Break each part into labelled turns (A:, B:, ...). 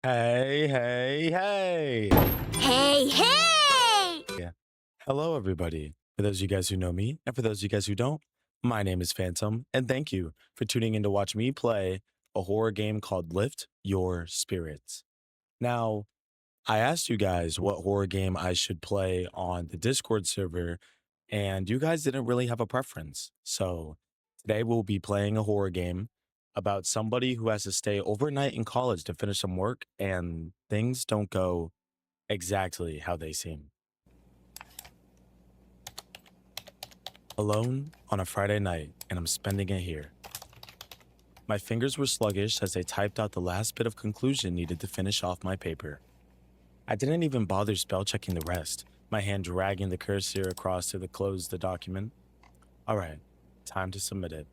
A: Hey, hey, hey.
B: Hey, hey!
A: Yeah. Hello, everybody. For those of you guys who know me, and for those of you guys who don't, my name is Phantom, and thank you for tuning in to watch me play a horror game called Lift Your Spirits. Now, I asked you guys what horror game I should play on the Discord server, and you guys didn't really have a preference. So today we'll be playing a horror game about somebody who has to stay overnight in college to finish some work, and things don't go exactly how they seem. Alone on a Friday night, and I'm spending it here. My fingers were sluggish as I typed out the last bit of conclusion needed to finish off my paper. I didn't even bother spell checking the rest, my hand dragging the cursor across to close the document. All right, time to submit it.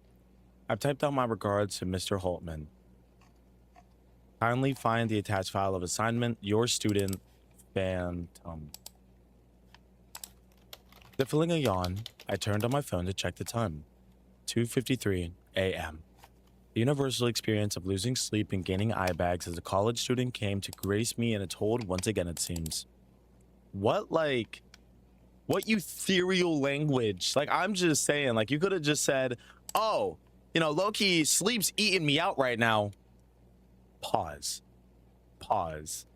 A: I've typed out my regards to Mr. Holtman. Kindly find the attached file of assignment, your student, Phantom. Stifling a yawn, I turned on my phone to check the time. 2:53 a.m. The universal experience of losing sleep and gaining eye bags as a college student came to grace me in its hold once again, it seems. What ethereal language? Like, I'm just saying, like, you could have just said, oh, low-key, sleep's eating me out right now. Pause. Pause.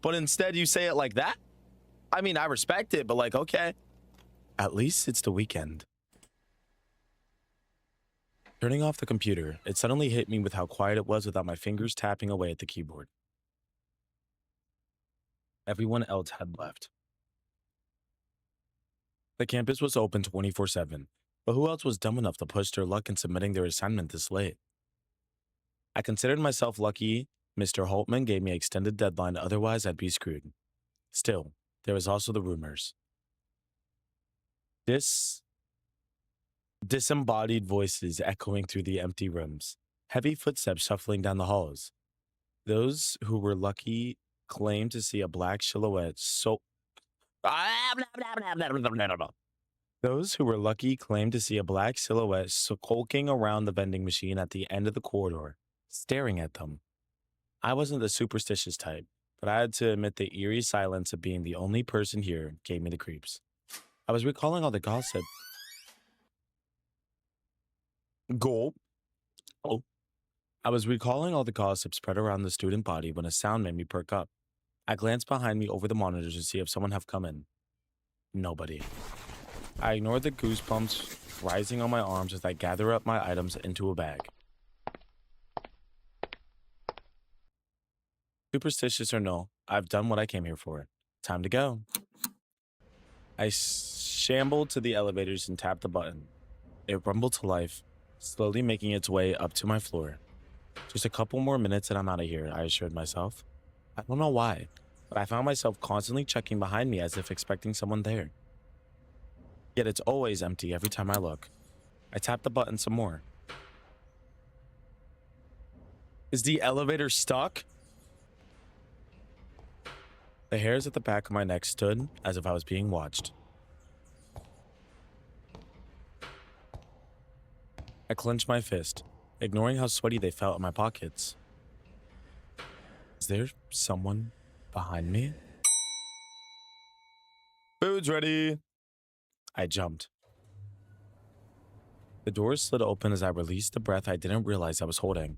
A: But instead, you say it like that? I mean, I respect it, but like, okay. At least it's the weekend. Turning off the computer, it suddenly hit me with how quiet it was without my fingers tapping away at the keyboard. Everyone else had left. The campus was open 24/7, but who else was dumb enough to push their luck in submitting their assignment this late? I considered myself lucky Mr. Holtman gave me an extended deadline, otherwise I'd be screwed. Still, there was also the rumors. Disembodied voices echoing through the empty rooms, heavy footsteps shuffling down the halls. Those who were lucky claimed to see a black silhouette Those who were lucky claimed to see a black silhouette skulking around the vending machine at the end of the corridor, staring at them. I wasn't the superstitious type, but I had to admit the eerie silence of being the only person here gave me the creeps. I was recalling all the gossip. Gulp. Oh. I was recalling all the gossip spread around the student body when a sound made me perk up. I glanced behind me over the monitors to see if someone had come in. Nobody. I ignored the goosebumps rising on my arms as I gather up my items into a bag. Superstitious or no, I've done what I came here for. Time to go. I shambled to the elevators and tapped the button. It rumbled to life, slowly making its way up to my floor. Just a couple more minutes and I'm out of here, I assured myself. I don't know why, but I found myself constantly checking behind me as if expecting someone there. Yet it's always empty every time I look. I tapped the button some more. Is the elevator stuck? The hairs at the back of my neck stood as if I was being watched. I clenched my fist, ignoring how sweaty they felt in my pockets. Is there someone behind me? Food's ready. I jumped. The doors slid open as I released the breath I didn't realize I was holding.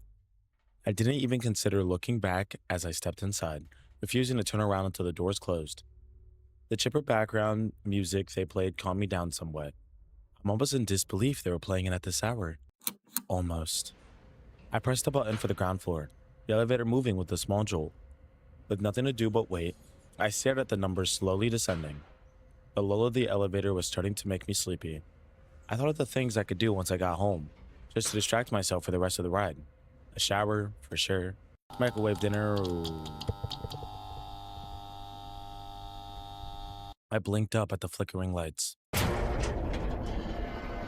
A: I didn't even consider looking back as I stepped inside, refusing to turn around until the doors closed. The chipper background music they played calmed me down somewhat. I'm almost in disbelief they were playing it at this hour. Almost. I pressed the button for the ground floor, the elevator moving with a small jolt. With nothing to do but wait, I stared at the numbers slowly descending. The lull of the elevator was starting to make me sleepy. I thought of the things I could do once I got home, just to distract myself for the rest of the ride. A shower, for sure. Microwave dinner. Ooh. I blinked up at the flickering lights.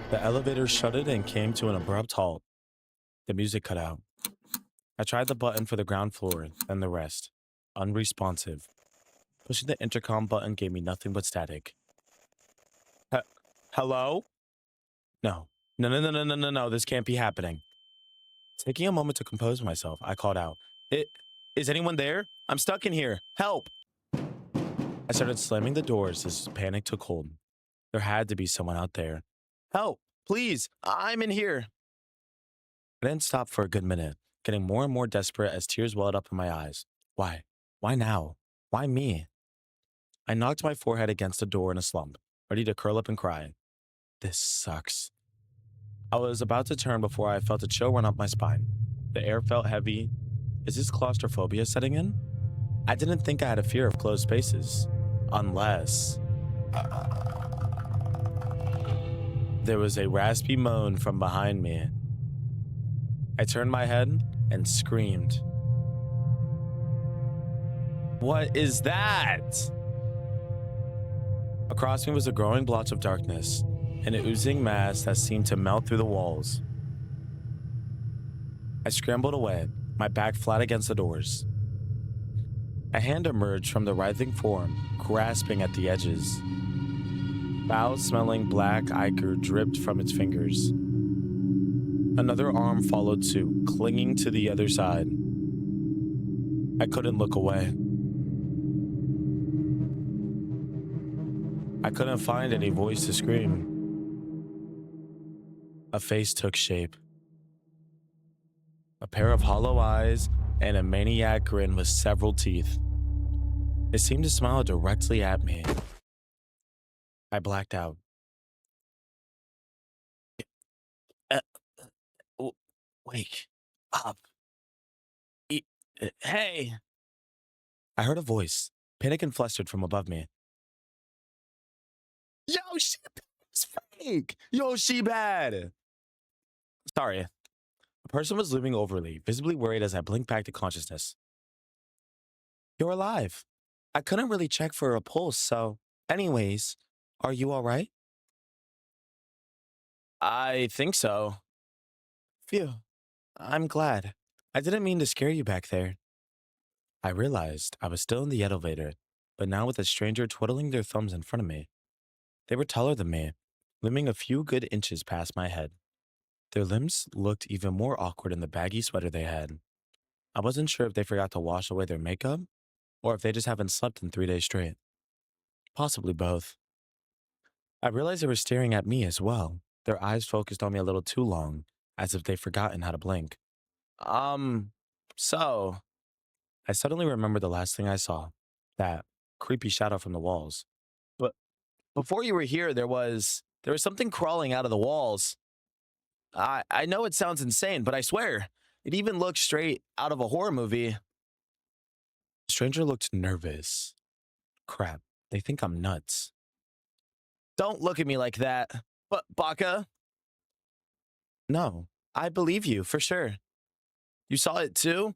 A: The elevator shuttered and came to an abrupt halt. The music cut out. I tried the button for the ground floor, then the rest. Unresponsive. Pushing the intercom button gave me nothing but static. Hello? No. No, this can't be happening. Taking a moment to compose myself, I called out, Is anyone there? I'm stuck in here. Help! I started slamming the doors as panic took hold. There had to be someone out there. Help! Please! I'm in here! I didn't stop for a good minute, getting more and more desperate as tears welled up in my eyes. Why? Why now? Why me? I knocked my forehead against the door in a slump, ready to curl up and cry. This sucks. I was about to turn before I felt a chill run up my spine. The air felt heavy. Is this claustrophobia setting in? I didn't think I had a fear of closed spaces. Unless. There was a raspy moan from behind me. I turned my head and screamed. What is that? Across me was a growing blotch of darkness, an oozing mass that seemed to melt through the walls. I scrambled away, my back flat against the doors. A hand emerged from the writhing form, grasping at the edges. Foul-smelling black ichor dripped from its fingers. Another arm followed suit, clinging to the other side. I couldn't look away. I couldn't find any voice to scream. A face took shape. A pair of hollow eyes and a maniac grin with several teeth. It seemed to smile directly at me. I blacked out. Uh, Wake up. Hey! I heard a voice, panic and flustered from above me. Yo, she is fake! Yo, she bad! Sorry. A person was looming over me, visibly worried as I blinked back to consciousness. You're alive. I couldn't really check for a pulse, so. Anyways, are you alright? I think so. Phew. I'm glad. I didn't mean to scare you back there. I realized I was still in the elevator, but now with a stranger twiddling their thumbs in front of me. They were taller than me, looming a few good inches past my head. Their limbs looked even more awkward in the baggy sweater they had. I wasn't sure if they forgot to wash away their makeup, or if they just haven't slept in 3 days straight. Possibly both. I realized they were staring at me as well, their eyes focused on me a little too long, as if they'd forgotten how to blink. So. I suddenly remembered the last thing I saw, that creepy shadow from the walls. But before you were here, there was something crawling out of the walls. I know it sounds insane, but I swear, it even looked straight out of a horror movie. The stranger looked nervous. Crap, they think I'm nuts. Don't look at me like that. But, Baka? No, I believe you, for sure. You saw it too?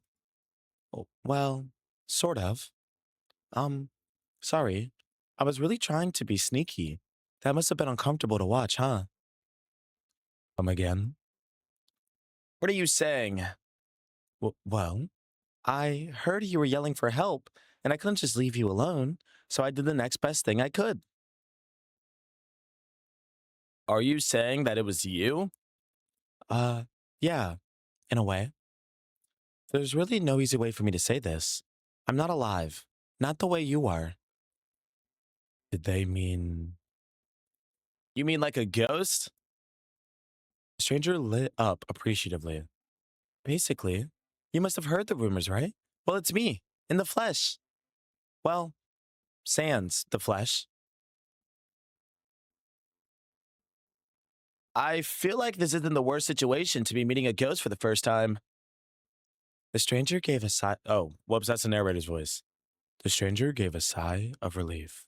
A: Oh, well, sort of. Sorry. I was really trying to be sneaky. That must have been uncomfortable to watch, huh? Come again? What are you saying? Well, I heard you were yelling for help, and I couldn't just leave you alone, so I did the next best thing I could. Are you saying that it was you? Yeah, in a way. There's really no easy way for me to say this. I'm not alive. Not the way you are. Did they mean. You mean like a ghost? The stranger lit up appreciatively. Basically, you must have heard the rumors, right? Well, it's me, in the flesh. Well, sans the flesh. I feel like this isn't the worst situation to be meeting a ghost for the first time. The stranger gave a sigh. Oh, whoops, that's the narrator's voice. The stranger gave a sigh of relief.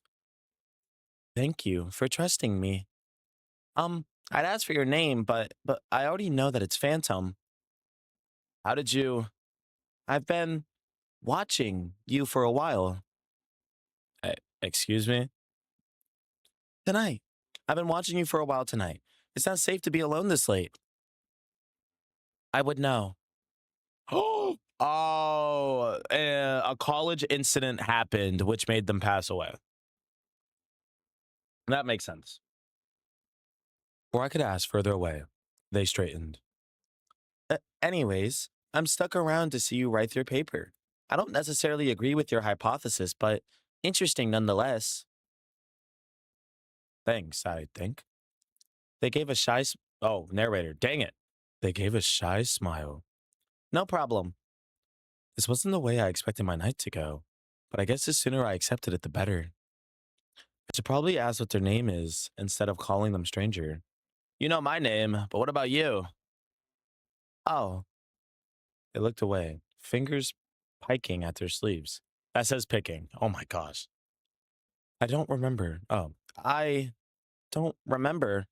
A: Thank you for trusting me. I'd ask for your name, but I already know that it's Phantom. How did you? I've been watching you for a while. Excuse me? Tonight. I've been watching you for a while tonight. It's not safe to be alone this late. I would know. Oh, a college incident happened which made them pass away. That makes sense. Or I could ask further away. They straightened. Anyways, I'm stuck around to see you write your paper. I don't necessarily agree with your hypothesis, but interesting nonetheless. Thanks, I think. They gave a oh, narrator, dang it. They gave a shy smile. No problem. This wasn't the way I expected my night to go, but I guess the sooner I accepted it, the better. I should probably ask what their name is instead of calling them stranger. You know my name, but what about you? Oh, they looked away, fingers piking at their sleeves. That says picking. Oh my gosh. I don't remember. Oh, I don't remember.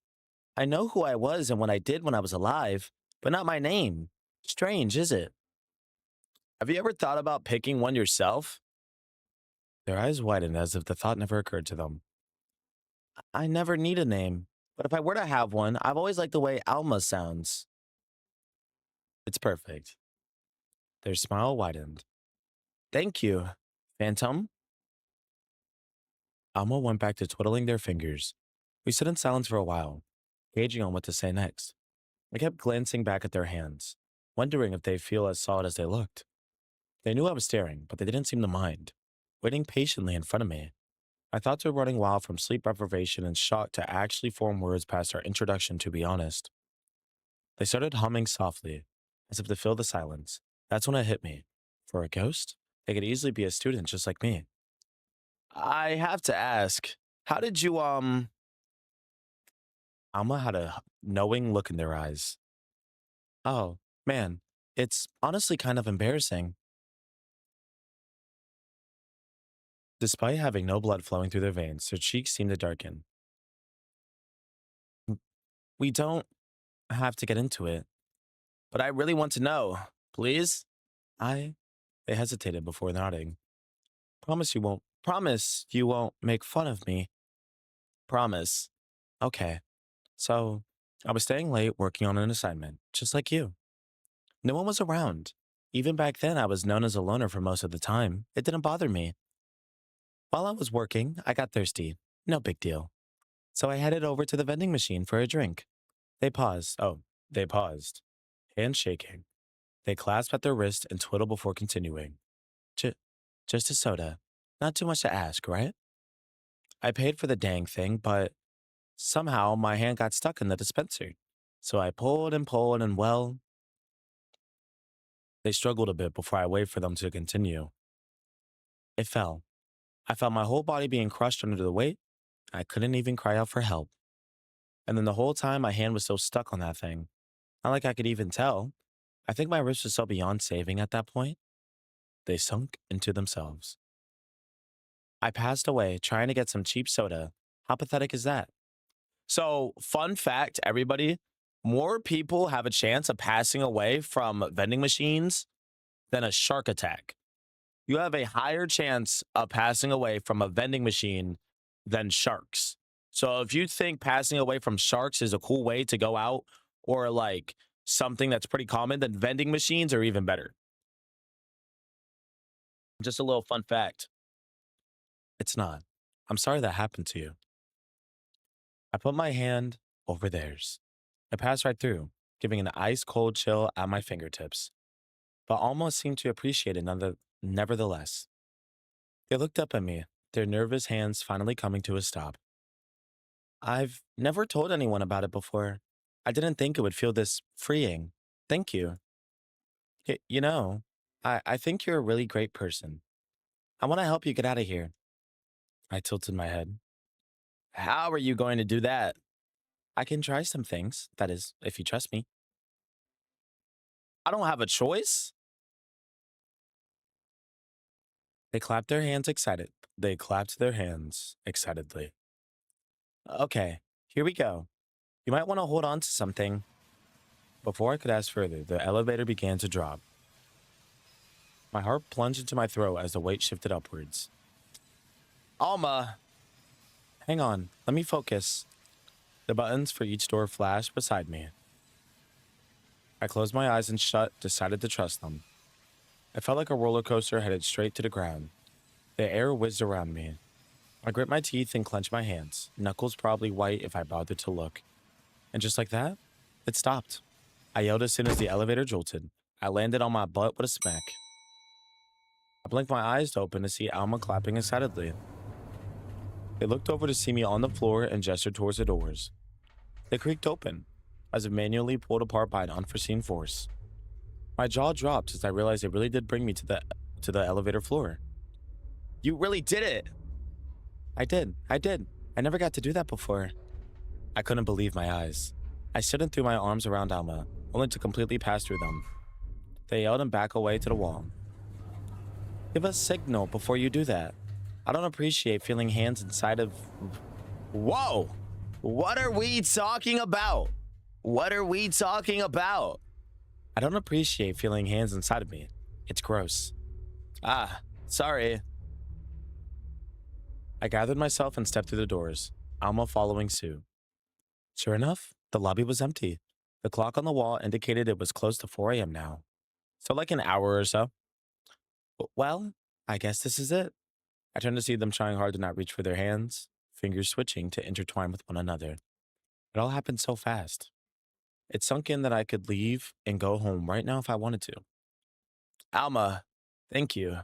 A: I know who I was and what I did when I was alive, but not my name. Strange, is it? Have you ever thought about picking one yourself? Their eyes widened as if the thought never occurred to them. I never need a name, but if I were to have one, I've always liked the way Alma sounds. It's perfect. Their smile widened. Thank you, Phantom. Alma went back to twiddling their fingers. We stood in silence for a while, gauging on what to say next. I kept glancing back at their hands, wondering if they feel as solid as they looked. They knew I was staring, but they didn't seem to mind, waiting patiently in front of me. My thoughts were running wild from sleep deprivation and shock to actually form words past our introduction, to be honest. They started humming softly, as if to fill the silence. That's when it hit me. For a ghost, they could easily be a student just like me. I have to ask, how did you, Alma had a knowing look in their eyes. Oh, man, it's honestly kind of embarrassing. Despite having no blood flowing through their veins, their cheeks seemed to darken. We don't have to get into it, but I really want to know. Please? I. They hesitated before nodding. Promise you won't make fun of me. Promise. Okay. So, I was staying late working on an assignment, just like you. No one was around. Even back then, I was known as a loner for most of the time. It didn't bother me. While I was working, I got thirsty. No big deal. So I headed over to the vending machine for a drink. They paused. Oh, they paused. Hands shaking. They clasped at their wrist and twiddled before continuing. J- just a soda. Not too much to ask, right? I paid for the dang thing, but somehow my hand got stuck in the dispenser. So I pulled and pulled, and well, they struggled a bit before I waited for them to continue. It fell. I felt my whole body being crushed under the weight. I couldn't even cry out for help. And then the whole time, my hand was still stuck on that thing. Not like I could even tell. I think my wrist was so beyond saving at that point. They sunk into themselves. I passed away trying to get some cheap soda. How pathetic is that? So, fun fact, everybody, more people have a chance of passing away from vending machines than a shark attack. You have a higher chance of passing away from a vending machine than sharks. So, if you think passing away from sharks is a cool way to go out or like something that's pretty common, then vending machines are even better. Just a little fun fact. It's not. I'm sorry that happened to you. I put my hand over theirs. I passed right through, giving an ice cold chill at my fingertips, but almost seemed to appreciate it nevertheless. They looked up at me, their nervous hands finally coming to a stop. I've never told anyone about it before. I didn't think it would feel this freeing. Thank you. You know, I think you're a really great person. I want to help you get out of here. I tilted my head. How are you going to do that? I can try some things, that is, if you trust me. I don't have a choice. They clapped their hands excited. They clapped their hands excitedly. Okay, here we go. You might want to hold on to something. Before I could ask further, the elevator began to drop. My heart plunged into my throat as the weight shifted upwards. Alma! Hang on, let me focus. The buttons for each door flashed beside me. I closed my eyes and decided to trust them. I felt like a roller coaster headed straight to the ground. The air whizzed around me. I gripped my teeth and clenched my hands, knuckles probably white if I bothered to look. And just like that, it stopped. I yelled as soon as the elevator jolted. I landed on my butt with a smack. blinked my eyes to open to see Alma clapping excitedly. They looked over to see me on the floor and gestured towards the doors. They creaked open, as if manually pulled apart by an unforeseen force. My jaw dropped as I realized they really did bring me to the elevator floor. You really did it! I did. I never got to do that before. I couldn't believe my eyes. I stood and threw my arms around Alma, only to completely pass through them. They yelled and back away to the wall. Give a signal before you do that. I don't appreciate feeling hands inside of... Whoa! What are we talking about? What are we talking about? I don't appreciate feeling hands inside of me. It's gross. Ah, sorry. I gathered myself and stepped through the doors, Alma following suit. Sure enough, the lobby was empty. The clock on the wall indicated it was close to 4 a.m. now. So like an hour or so. Well, I guess this is it. I turned to see them trying hard to not reach for their hands, fingers switching to intertwine with one another. It all happened so fast. It sunk in that I could leave and go home right now if I wanted to. Alma, thank you.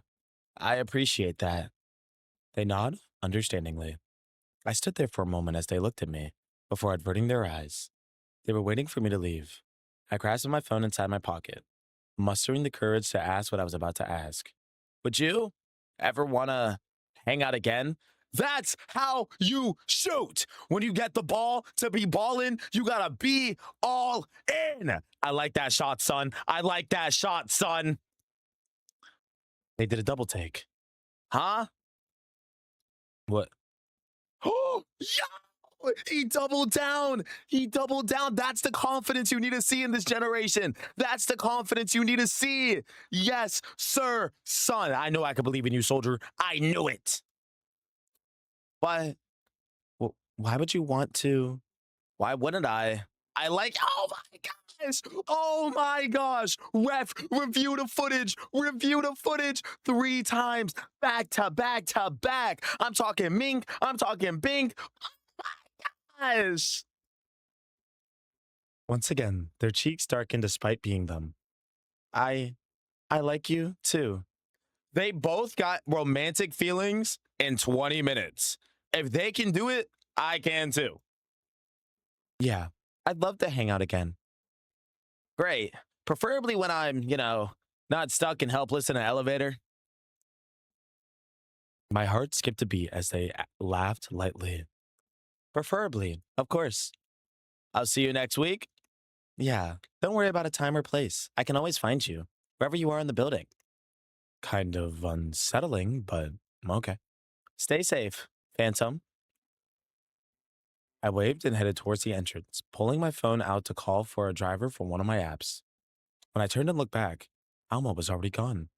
A: I appreciate that. They nod understandingly. I stood there for a moment as they looked at me, before averting their eyes. They were waiting for me to leave. I grasped my phone inside my pocket, mustering the courage to ask what I was about to ask. Would you ever want to hang out again? That's how you shoot. When you get the ball to be balling, you gotta be all in. I like that shot, son. I like that shot, son. They did a double take. Huh? What? Oh, yeah! He doubled down. He doubled down. That's the confidence you need to see in this generation. That's the confidence you need to see. Yes, sir, son. I know I can believe in you, soldier. I knew it. But why would you want to? Why wouldn't I? I like, oh my gosh. Oh my gosh. Ref, review the footage. Review the footage 3 times. Back to back to back. I'm talking mink. I'm talking bink. Gosh. Once again, their cheeks darkened despite being them. I like you too. They both got romantic feelings in 20 minutes. If they can do it, I can too. Yeah, I'd love to hang out again. Great. Preferably when I'm, not stuck and helpless in an elevator. My heart skipped a beat as they laughed lightly. Preferably, of course. I'll see you next week. Yeah, don't worry about a time or place. I can always find you, wherever you are in the building. Kind of unsettling, but okay. Stay safe, Phantom. I waved and headed towards the entrance, pulling my phone out to call for a driver from one of my apps. When I turned and looked back, Alma was already gone.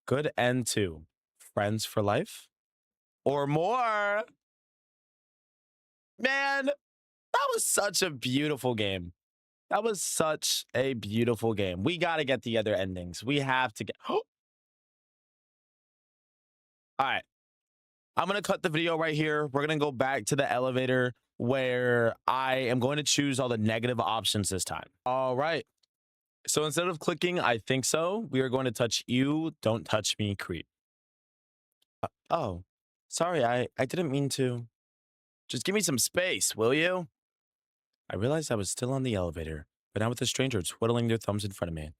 A: Good end to friends for life or more. Man, that was such a beautiful game. That was such a beautiful game. We got to get the other endings. We have to get. All right. I'm going to cut the video right here. We're going to go back to the elevator where I am going to choose all the negative options this time. All right. So instead of clicking, I think so, we are going to touch you. Don't touch me, creep. Oh, sorry. I didn't mean to. Just give me some space, will you? I realized I was still on the elevator, but now with a stranger twiddling their thumbs in front of me.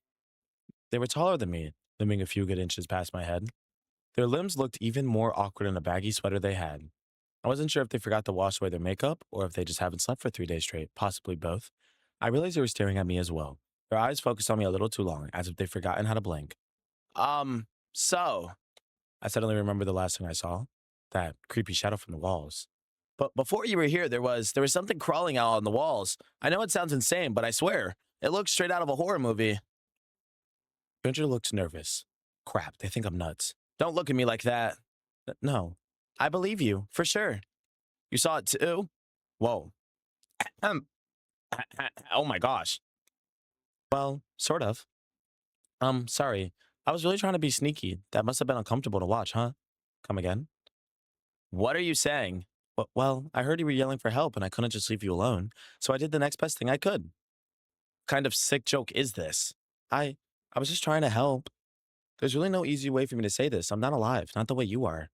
A: They were taller than me, looming a few good inches past my head. Their limbs looked even more awkward in a baggy sweater they had. I wasn't sure if they forgot to wash away their makeup or if they just haven't slept for 3 days straight, possibly both. I realized they were staring at me as well. Their eyes focused on me a little too long, as if they'd forgotten how to blink. So, I suddenly remembered the last thing I saw, that creepy shadow from the walls. But before you were here, there was something crawling out on the walls. I know it sounds insane, but I swear, it looks straight out of a horror movie. Stranger looked nervous. Crap, they think I'm nuts. Don't look at me like that. No, I believe you, for sure. You saw it too? Whoa. Oh my gosh. Well, sort of. Sorry. I was really trying to be sneaky. That must have been uncomfortable to watch, huh? Come again? What are you saying? Well, I heard you were yelling for help and I couldn't just leave you alone, so I did the next best thing I could. Kind of sick joke is this? I was just trying to help. There's really no easy way for me to say this. I'm not alive, not the way you are.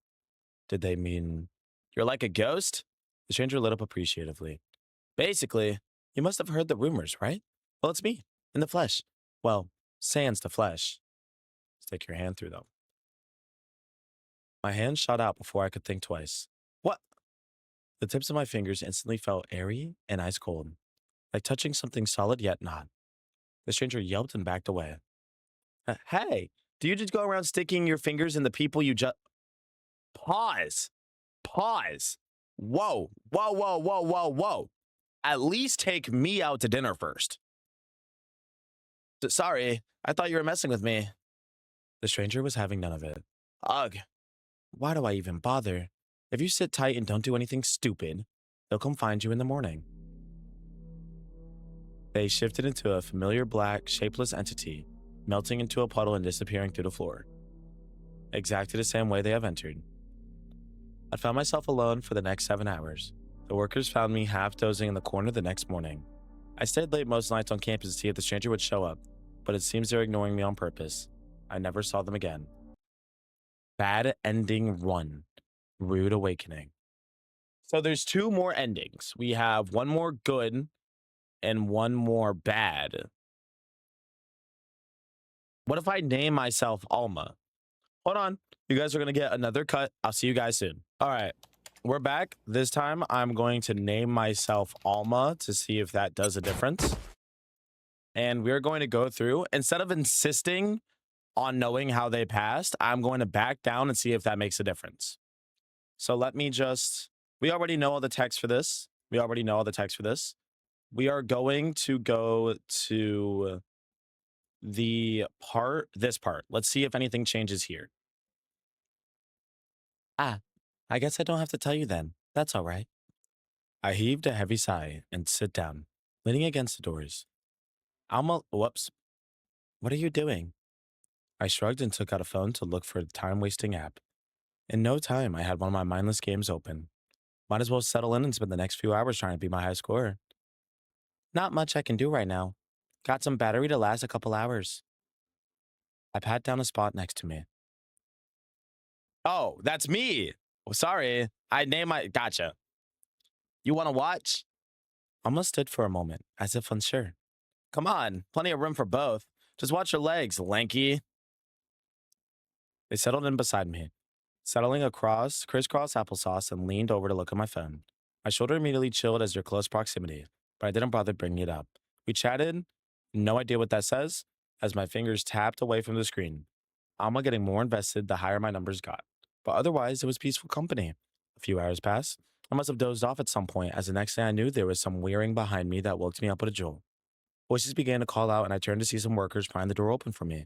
A: Did they mean you're like a ghost? The stranger lit up appreciatively. Basically, you must have heard the rumors, right? Well, it's me, in the flesh. Well, sans the flesh. Stick your hand through them. My hand shot out before I could think twice. What? The tips of my fingers instantly felt airy and ice cold, like touching something solid yet not. The stranger yelped and backed away. Hey, do you just go around sticking your fingers in the people you just. Pause. Pause. Whoa, whoa, whoa, whoa, whoa, whoa. At least take me out to dinner first. Sorry, I thought you were messing with me. The stranger was having none of it. Ugh, why do I even bother? If you sit tight and don't do anything stupid, they'll come find you in the morning. They shifted into a familiar black, shapeless entity, melting into a puddle and disappearing through the floor. Exactly the same way they have entered. I found myself alone for the next 7 hours. The workers found me half dozing in the corner the next morning. I stayed late most nights on campus to see if the stranger would show up, but it seems they're ignoring me on purpose. I never saw them again. Bad ending 1. Rude awakening. So there's 2 more endings. We have 1 more good and 1 more bad. What if I name myself Alma? Hold on. You guys are going to get another cut. I'll see you guys soon. All right. We're back. This time I'm going to name myself Alma to see if that does a difference. And we're going to go through, instead of insisting on knowing how they passed, I'm going to back down and see if that makes a difference. So let me just, we already know all the text for this. We are going to go to this part. Let's see if anything changes here. Ah, I guess I don't have to tell you then. That's all right. I heaved a heavy sigh and sit down, leaning against the doors. Whoops. What are you doing? I shrugged and took out a phone to look for a time-wasting app. In no time, I had one of my mindless games open. Might as well settle in and spend the next few hours trying to beat my high score. Not much I can do right now. Got some battery to last a couple hours. I pat down a spot next to me. Oh, that's me. Oh, sorry. Gotcha. You want to watch? Almost stood for a moment, as if unsure. Come on, plenty of room for both. Just watch your legs, lanky. They settled in beside me, settling across crisscross applesauce, and leaned over to look at my phone. My shoulder immediately chilled as their close proximity, but I didn't bother bringing it up. We chatted, no idea what that says, as my fingers tapped away from the screen. Alma getting more invested the higher my numbers got, but otherwise it was peaceful company. A few hours passed. I must have dozed off at some point, as the next thing I knew, there was some whirring behind me that woke me up with a jolt. Voices began to call out, and I turned to see some workers prying the door open for me.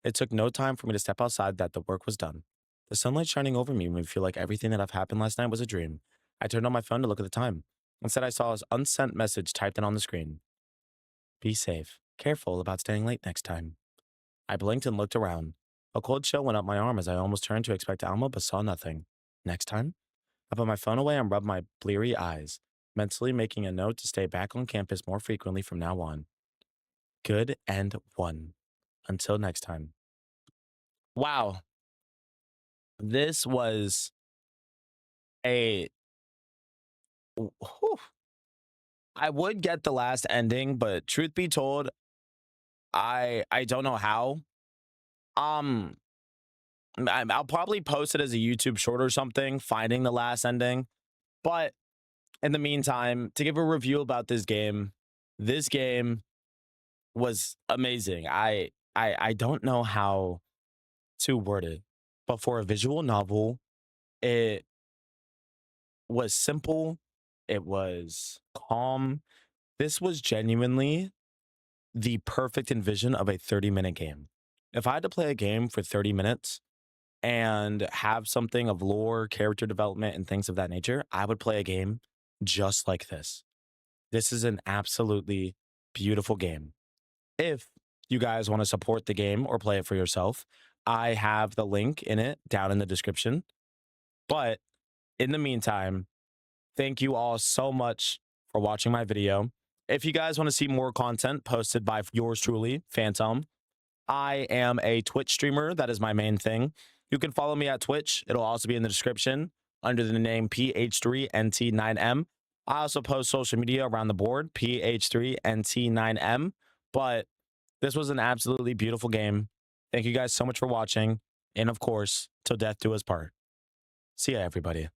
A: It took no time for me to step outside that the work was done. The sunlight shining over me made me feel like everything that had happened last night was a dream. I turned on my phone to look at the time. Instead, I saw his unsent message typed in on the screen. Be safe. Careful about staying late next time. I blinked and looked around. A cold chill went up my arm as I almost turned to expect Alma, but saw nothing. Next time? I put my phone away and rubbed my bleary eyes, mentally making a note to stay back on campus more frequently from now on. Good and 1. Until next time. Wow. This was a. Whew. I would get the last ending, but truth be told, I don't know how. Um, I'll probably post it as a YouTube short or something, finding the last ending. But in the meantime, to give a review about this game was amazing. I don't know how to word it, but for a visual novel, it was simple, it was calm. This was genuinely the perfect envision of a 30-minute game. If I had to play a game for 30 minutes and have something of lore, character development, and things of that nature, I would play a game just like this. This is an absolutely beautiful game. If you guys want to support the game or play it for yourself, I have the link in it down in the description. But in the meantime, thank you all so much for watching my video. If you guys want to see more content posted by yours truly, Phantom, I am a Twitch streamer. That is my main thing. You can follow me at Twitch. It'll also be in the description under the name PH3NT9M. I also post social media around the board, PH3NT9M. But this was an absolutely beautiful game. Thank you guys so much for watching. And of course, till death do us part. See ya, everybody.